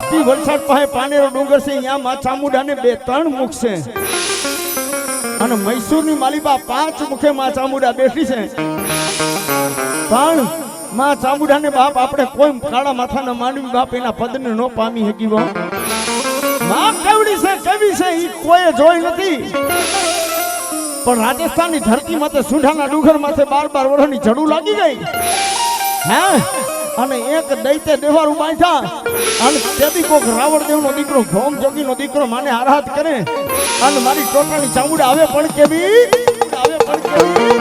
હાથી વલસાડ પાસે પાનેરો ડુંગર છે, અહીંયા માં ચામુંડાને 2-3 મુખ છે અને મૈસૂરની માલિબા 5 મુખે માં ચામુંડા બેઠી છે. પણ માં ચામુંડાને બાપ આપણે કોઈ કાળા માથાના માનવી બાપ એના પદને ન પામી શકી. માં કેવડી છે કેવી છે ઈ કોઈ જોઈ નથી. પણ રાજસ્થાનની ધરતી માથે સુંઢાના ડુંગર માથે 12 વર્ષની જડું લાગી ગઈ. હે અને એક દૈત્ય દેવારું બાંધ્યા અને તેથી કોક રાવણદેવનો દીકરો ભોમ જોગીનો દીકરો માને આરાધ કરે અને મારી ટોટાની ચામુંડા આવે પણ કેવી આવે પણ કેવી